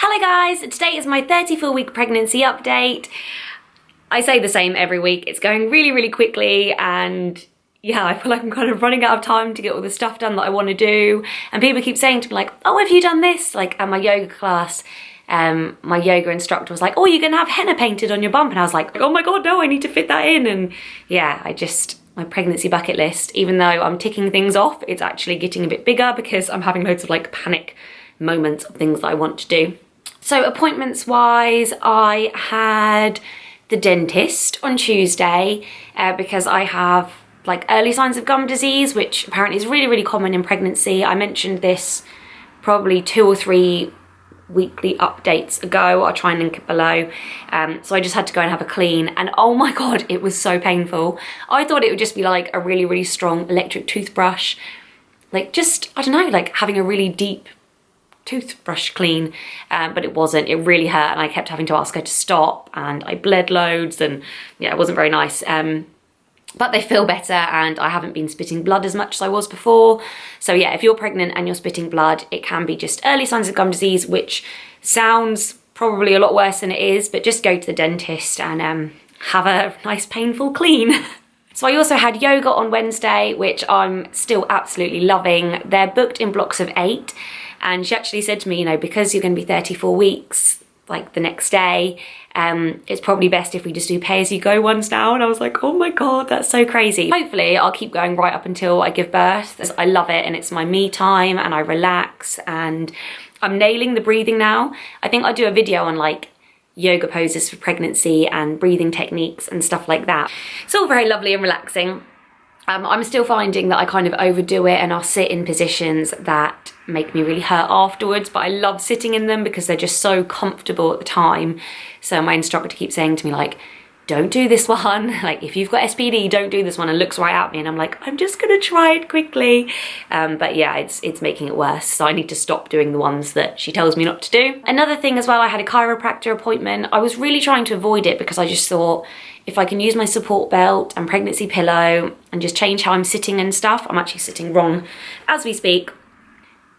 Hello guys, today is my 34-week pregnancy update. I say the same every week. It's going really quickly, and yeah, I feel like I'm kind of running out of time to get all the stuff done that I want to do. And people keep saying to me like, oh, have you done this? Like at my yoga class, my yoga instructor was like, oh, you're gonna have henna painted on your bump. And I was like, oh my God, no, I need to fit that in. And yeah, my pregnancy bucket list, even though I'm ticking things off, it's actually getting a bit bigger because I'm having loads of like panic moments of things that I want to do. So appointments wise, I had the dentist on Tuesday because I have like early signs of gum disease, which apparently is really common in pregnancy. I mentioned this probably 2 or 3 weekly updates ago. I'll try and link it below. So I just had to go and have a clean, and oh my God, it was so painful. I thought it would just be like a really strong electric toothbrush, like just, I don't know, like having a really deep toothbrush clean, but it wasn't. It really hurt, and I kept having to ask her to stop, and I bled loads, and yeah, it wasn't very nice. But they feel better, and I haven't been spitting blood as much as I was before. So yeah, if you're pregnant and you're spitting blood, it can be just early signs of gum disease, which sounds probably a lot worse than it is, but just go to the dentist and have a nice painful clean. So I also had yoga on Wednesday, which I'm still absolutely loving. They're booked in blocks of 8. And she actually said to me, you know, because you're going to be 34 weeks, like the next day, it's probably best if we just do pay-as-you-go ones now. And I was like, oh my God, that's so crazy. Hopefully I'll keep going right up until I give birth. I love it, and it's my me time, and I relax, and I'm nailing the breathing now. I think I'll do a video on like yoga poses for pregnancy and breathing techniques and stuff like that. It's all very lovely and relaxing. I'm still finding that I kind of overdo it, and I'll sit in positions that make me really hurt afterwards, but I love sitting in them because they're just so comfortable at the time. So my instructor keeps saying to me like, don't do this one. Like if you've got SPD, don't do this one, and looks right at me, and I'm like, I'm just gonna try it quickly. But yeah, it's making it worse. So I need to stop doing the ones that she tells me not to do. Another thing as well, I had a chiropractor appointment. I was really trying to avoid it because I just thought, if I can use my support belt and pregnancy pillow and just change how I'm sitting and stuff, I'm actually sitting wrong as we speak,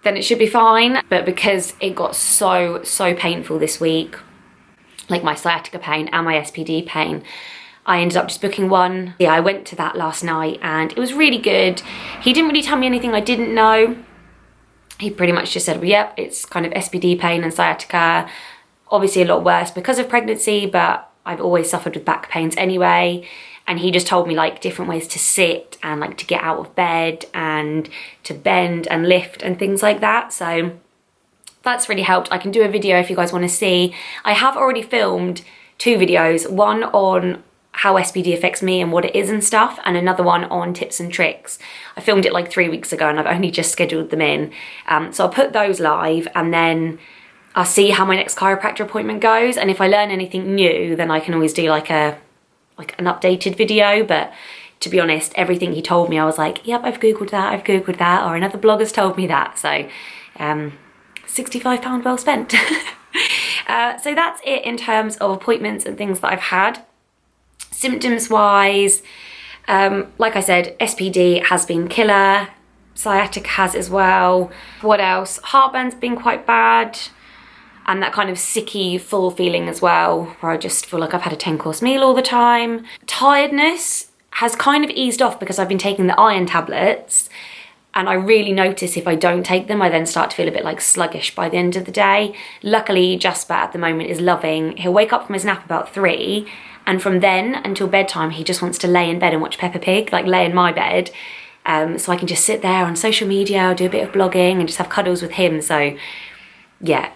then it should be fine. But because it got so painful this week, like my sciatica pain and my SPD pain, I ended up just booking one. Yeah, I went to that last night and it was really good. He didn't really tell me anything I didn't know. He pretty much just said, well, yep, it's kind of SPD pain and sciatica. Obviously a lot worse because of pregnancy, but I've always suffered with back pains anyway. And he just told me like different ways to sit and like to get out of bed and to bend and lift and things like that. So that's really helped. I can do a video if you guys want to see. I have already filmed 2 videos, one on how SPD affects me and what it is and stuff, and another one on tips and tricks. I filmed it like 3 weeks ago, and I've only just scheduled them in. So I'll put those live, and then I'll see how my next chiropractor appointment goes. And if I learn anything new, then I can always do like an updated video. But to be honest, everything he told me, I was like, yep, I've Googled that, or another blogger's told me that. So £65 well spent. So that's it in terms of appointments and things that I've had. Symptoms wise, like I said, SPD has been killer, sciatica has as well. What else? Heartburn's been quite bad, and that kind of sicky full feeling as well, where I just feel like I've had a 10-course meal all the time. Tiredness has kind of eased off because I've been taking the iron tablets, and I really notice if I don't take them, I then start to feel a bit like sluggish by the end of the day. Luckily, Jasper at the moment is loving. He'll wake up from his nap about 3, and from then until bedtime, he just wants to lay in bed and watch Peppa Pig, like lay in my bed. So I can just sit there on social media, I'll do a bit of blogging and just have cuddles with him. So yeah,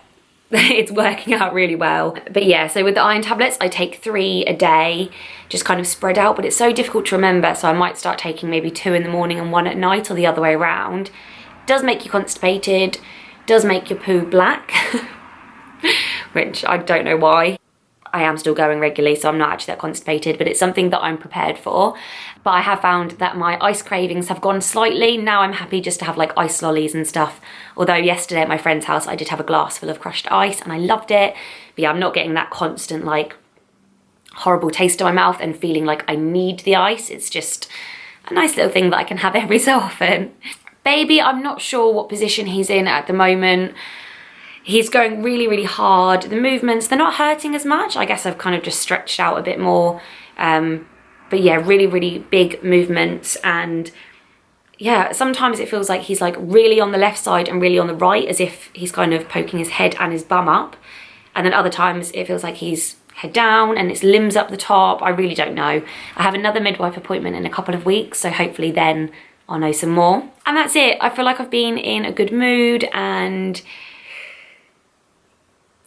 it's working out really well. But yeah, so with the iron tablets, I take 3 a day, just kind of spread out, but it's so difficult to remember. So I might start taking maybe 2 in the morning and 1 at night, or the other way around. It does make you constipated, does make your poo black, which I don't know why. I am still going regularly, so I'm not actually that constipated, but it's something that I'm prepared for. But I have found that my ice cravings have gone slightly. Now I'm happy just to have like ice lollies and stuff. Although yesterday at my friend's house, I did have a glass full of crushed ice and I loved it. But yeah, I'm not getting that constant like horrible taste in my mouth and feeling like I need the ice. It's just a nice little thing that I can have every so often. Baby, I'm not sure what position he's in at the moment. He's going really, really hard. The movements, they're not hurting as much. I guess I've kind of just stretched out a bit more. But yeah, really, really big movements. And yeah, sometimes it feels like he's like really on the left side and really on the right, as if he's kind of poking his head and his bum up. And then other times it feels like he's head down and it's limbs up the top. I really don't know. I have another midwife appointment in a couple of weeks, so hopefully then I'll know some more. And that's it. I feel like I've been in a good mood, and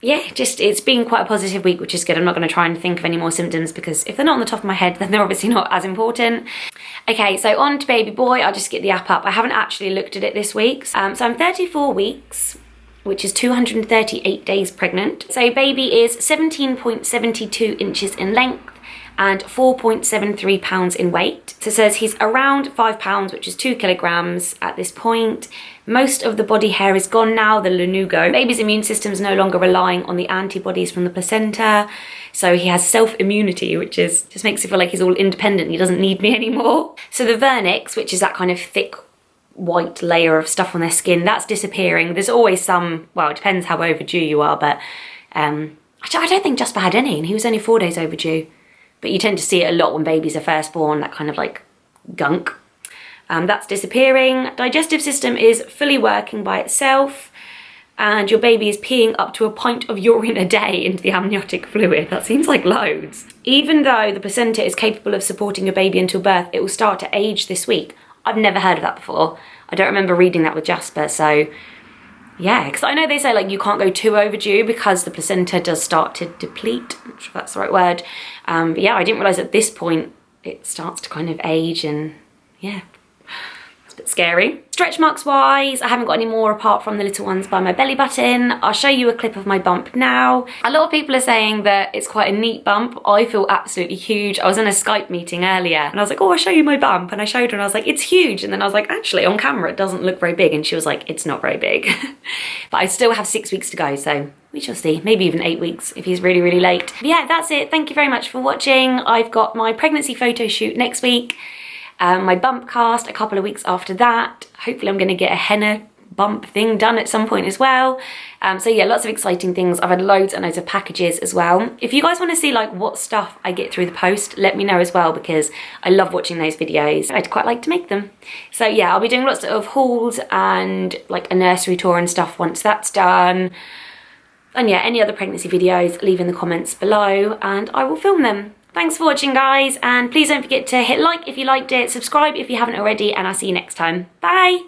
yeah, just it's been quite a positive week, which is good. I'm not going to try and think of any more symptoms, because if they're not on the top of my head, then they're obviously not as important. Okay, so on to baby boy. I'll just get the app up. I haven't actually looked at it this week. So I'm 34 weeks, which is 238 days pregnant. So baby is 17.72 inches in length and 4.73 pounds in weight. So it says he's around 5 pounds, which is 2 kilograms at this point. Most of the body hair is gone now, the lanugo. Baby's immune system is no longer relying on the antibodies from the placenta. So he has self-immunity, which is just makes it feel like he's all independent. He doesn't need me anymore. So the vernix, which is that kind of thick white layer of stuff on their skin, that's disappearing. There's always some, well, it depends how overdue you are, but I don't think Jasper had any, and he was only 4 days overdue. But you tend to see it a lot when babies are first born, that kind of like gunk. That's disappearing. Digestive system is fully working by itself, and your baby is peeing up to a pint of urine a day into the amniotic fluid. That seems like loads. Even though the placenta is capable of supporting your baby until birth, it will start to age this week. I've never heard of that before. I don't remember reading that with Jasper, so yeah, because I know they say like you can't go too overdue because the placenta does start to deplete. I'm not sure if that's the right word. But yeah, I didn't realise at this point it starts to kind of age, and yeah, it's a bit scary. Stretch marks wise, I haven't got any more apart from the little ones by my belly button. I'll show you a clip of my bump now. A lot of people are saying that it's quite a neat bump. I feel absolutely huge. I was in a Skype meeting earlier and I was like, oh, I'll show you my bump. And I showed her and I was like, it's huge. And then I was like, actually on camera, it doesn't look very big. And she was like, it's not very big. But I still have 6 weeks to go. So we shall see, maybe even 8 weeks if he's really, really late. But yeah, that's it. Thank you very much for watching. I've got my pregnancy photo shoot next week. My bump cast a couple of weeks after that. Hopefully I'm going to get a henna bump thing done at some point as well. So yeah, lots of exciting things. I've had loads and loads of packages as well. If you guys want to see like what stuff I get through the post, let me know as well, because I love watching those videos. I'd quite like to make them. So yeah, I'll be doing lots of hauls and like a nursery tour and stuff once that's done. And yeah, any other pregnancy videos, leave in the comments below and I will film them. Thanks for watching, guys, and please don't forget to hit like if you liked it, subscribe if you haven't already, and I'll see you next time. Bye!